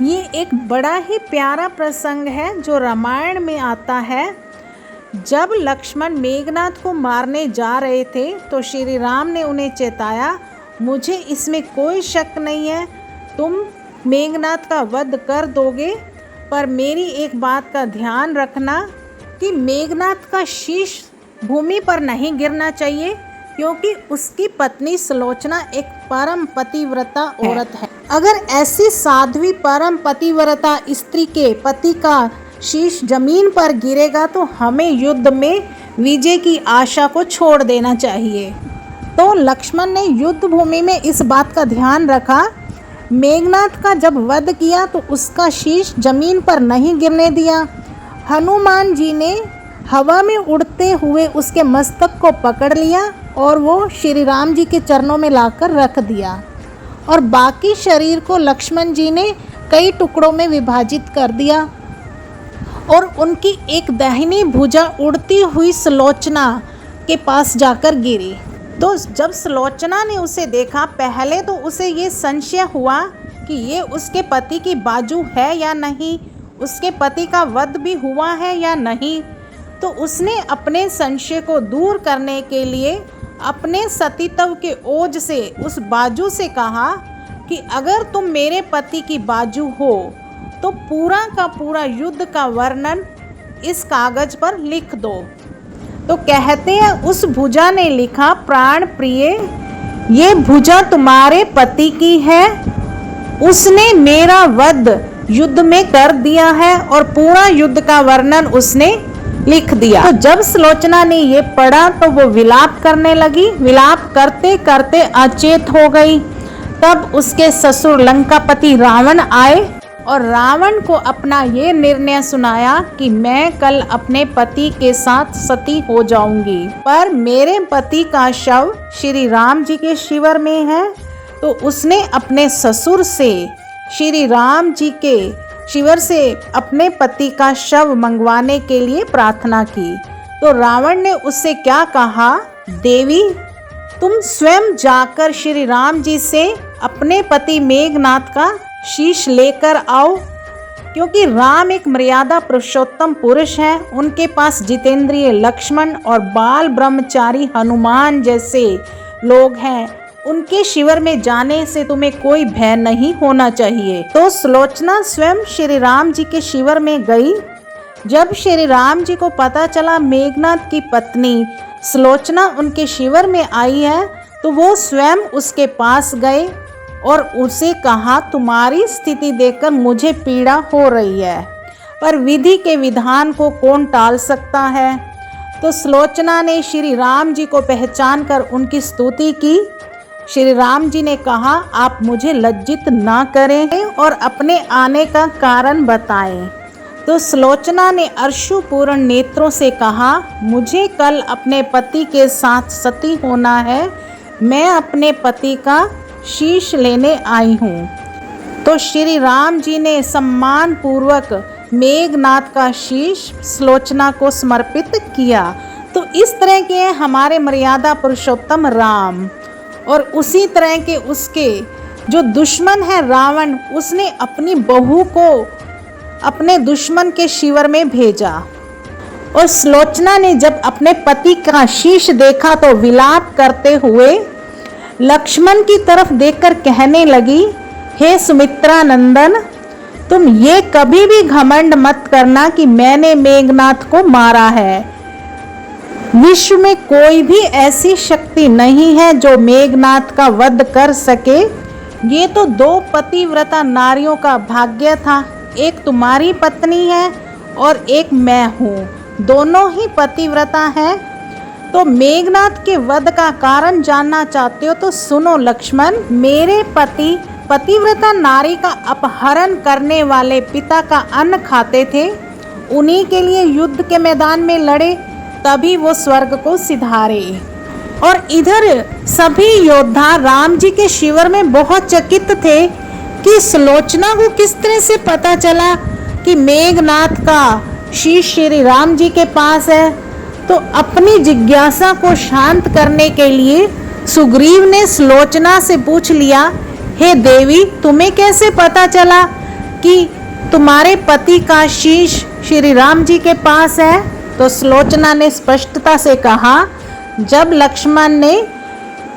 ये एक बड़ा ही प्यारा प्रसंग है जो रामायण में आता है। जब लक्ष्मण मेघनाथ को मारने जा रहे थे तो श्री राम ने उन्हें चेताया, मुझे इसमें कोई शक नहीं है, तुम मेघनाथ का वध कर दोगे, पर मेरी एक बात का ध्यान रखना कि मेघनाथ का शीश भूमि पर नहीं गिरना चाहिए, क्योंकि उसकी पत्नी सुलोचना एक परम पतिव्रता औरत है। अगर ऐसी साध्वी परम पतिव्रता स्त्री के पति का शीश जमीन पर गिरेगा तो हमें युद्ध में विजय की आशा को छोड़ देना चाहिए। तो लक्ष्मण ने युद्ध भूमि में इस बात का ध्यान रखा। मेघनाथ का जब वध किया तो उसका शीश जमीन पर नहीं गिरने दिया। हनुमान जी ने हवा में उड़ते हुए उसके मस्तक को पकड़ लिया और वो श्री राम जी के चरणों में लाकर रख दिया, और बाकी शरीर को लक्ष्मण जी ने कई टुकड़ों में विभाजित कर दिया और उनकी एक दाहिनी भुजा उड़ती हुई सुलोचना के पास जाकर गिरी। तो जब सुलोचना ने उसे देखा, पहले तो उसे ये संशय हुआ कि ये उसके पति की बाजू है या नहीं, उसके पति का वध भी हुआ है या नहीं। तो उसने अपने संशय को दूर करने के लिए अपने सतीत्व के ओज से उस बाजू से कहा कि अगर तुम मेरे पति की बाजू हो तो पूरा का पूरा युद्ध का वर्णन इस कागज पर लिख दो। तो कहते हैं उस भुजा ने लिखा, प्राण प्रिय, ये भुजा तुम्हारे पति की है, उसने मेरा वध युद्ध में कर दिया है, और पूरा युद्ध का वर्णन उसने लिख दिया। तो जब सुलोचना ने ये पढ़ा तो वो विलाप करने लगी। विलाप करते करते अचेत हो गई। तब उसके ससुर लंकापति रावण आए और रावण को अपना ये निर्णय सुनाया कि मैं कल अपने पति के साथ सती हो जाऊंगी, पर मेरे पति का शव श्री राम जी के शिविर में है। तो उसने अपने ससुर से श्री राम जी के शिविर से अपने पति का शव मंगवाने के लिए प्रार्थना की। तो रावण ने उससे क्या कहा, देवी तुम स्वयं जाकर श्री राम जी से अपने पति मेघनाथ का शीश लेकर आओ, क्योंकि राम एक मर्यादा पुरुषोत्तम पुरुष है। उनके पास जितेंद्रिय लक्ष्मण और बाल ब्रह्मचारी हनुमान जैसे लोग हैं। उनके शिविर में जाने से तुम्हें कोई भय नहीं होना चाहिए। तो सुलोचना स्वयं श्री राम जी के शिविर में गई। जब श्री राम जी को पता चला मेघनाथ की पत्नी सुलोचना उनके शिविर में आई है, तो वो स्वयं उसके पास गए और उसे कहा, तुम्हारी स्थिति देखकर मुझे पीड़ा हो रही है, पर विधि के विधान को कौन टाल सकता है। तो सुलोचना ने श्री राम जी को पहचान कर उनकी स्तुति की। श्री राम जी ने कहा, आप मुझे लज्जित ना करें और अपने आने का कारण बताएं। तो सुलोचना ने अश्रुपूर्ण नेत्रों से कहा, मुझे कल अपने पति के साथ सती होना है, मैं अपने पति का शीश लेने आई हूँ। तो श्री राम जी ने सम्मान पूर्वक मेघनाथ का शीश सुलोचना को समर्पित किया। तो इस तरह के हमारे मर्यादा पुरुषोत्तम राम। और उसी तरह के उसके जो दुश्मन है रावण, उसने अपनी बहू को अपने दुश्मन के शिविर में भेजा। और सुलोचना ने जब अपने पति का शीश देखा तो विलाप करते हुए लक्ष्मण की तरफ देखकर कहने लगी, हे सुमित्रा नंदन, तुम ये कभी भी घमंड मत करना कि मैंने मेघनाथ को मारा है। विश्व में कोई भी ऐसी शक्ति नहीं है जो मेघनाथ का वध कर सके। ये तो दो पतिव्रता नारियों का भाग्य था, एक तुम्हारी पत्नी है और एक मैं हूँ, दोनों ही पतिव्रता हैं। तो मेघनाथ के वध का कारण जानना चाहते हो तो सुनो लक्ष्मण, मेरे पति पतिव्रता नारी का अपहरण करने वाले पिता का अन्न खाते थे, उन्हीं के लिए युद्ध के मैदान में लड़े, तभी वो स्वर्ग को सिधारे। और इधर सभी योद्धा राम जी के शिविर में बहुत चकित थे कि सुलोचना को किस तरह से पता चला कि मेघनाथ का शीश श्री राम जी के पास है। तो अपनी जिज्ञासा को शांत करने के लिए सुग्रीव ने सुलोचना से पूछ लिया, हे देवी, तुम्हें कैसे पता चला कि तुम्हारे पति का शीश श्री राम जी के पास है? तो सुलोचना ने स्पष्टता से कहा, जब लक्ष्मण ने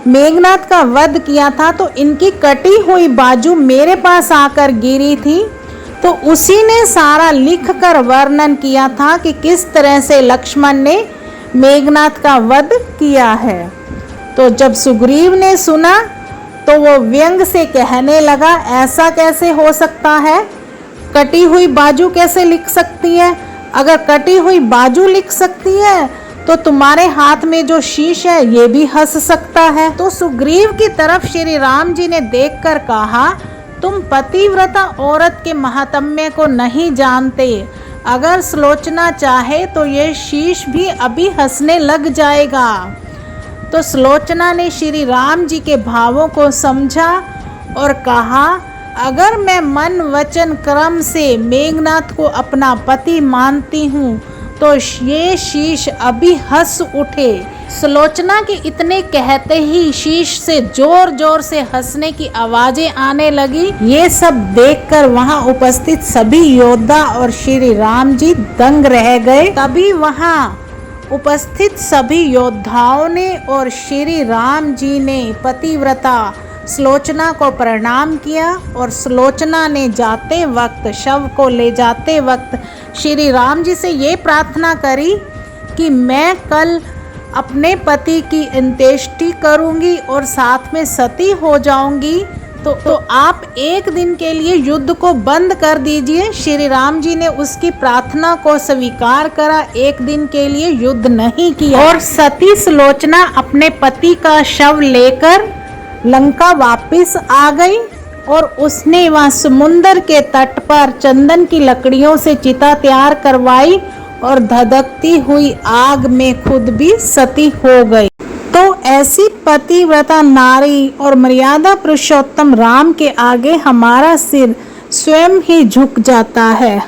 मेघनाथ का वध किया था तो इनकी कटी हुई बाजू मेरे पास आकर गिरी थी। तो उसी ने सारा लिखकर वर्णन किया था कि किस तरह से लक्ष्मण ने मेघनाथ का वध किया है। तो जब सुग्रीव ने सुना तो वो व्यंग से कहने लगा, ऐसा कैसे हो सकता है? कटी हुई बाजू कैसे लिख सकती है? अगर कटी हुई बाजू लिख सकती है तो तुम्हारे हाथ में जो शीश है ये भी हंस सकता है। तो सुग्रीव की तरफ श्री राम जी ने देखकर कहा, तुम पतिव्रता औरत के महात्म्य को नहीं जानते। अगर सुलोचना चाहे तो ये शीश भी अभी हंसने लग जाएगा। तो सुलोचना ने श्री राम जी के भावों को समझा और कहा, अगर मैं मन वचन क्रम से मेघनाथ को अपना पति मानती हूँ तो ये शीश अभी हंस उठे। सुलोचना के इतने कहते ही शीश से जोर जोर से हंसने की आवाजें आने लगी। ये सब देखकर वहां उपस्थित सभी योद्धा और श्री राम जी दंग रह गए। तभी वहां उपस्थित सभी योद्धाओं ने और श्री राम जी ने पतिव्रता सुलोचना को प्रणाम किया और सुलोचना ने जाते वक्त, शव को ले जाते वक्त श्री राम जी से ये प्रार्थना करी कि मैं कल अपने पति की अंत्येष्टि करूंगी और साथ में सती हो जाऊंगी। तो आप एक दिन के लिए युद्ध को बंद कर दीजिए। श्री राम जी ने उसकी प्रार्थना को स्वीकार करा, एक दिन के लिए युद्ध नहीं किया और सती सुलोचना अपने पति का शव लेकर लंका वापस आ गई और उसने वहां समुंदर के तट पर चंदन की लकड़ियों से चिता तैयार करवाई और धधकती हुई आग में खुद भी सती हो गई। तो ऐसी पतिव्रता नारी और मर्यादा पुरुषोत्तम राम के आगे हमारा सिर स्वयं ही झुक जाता है।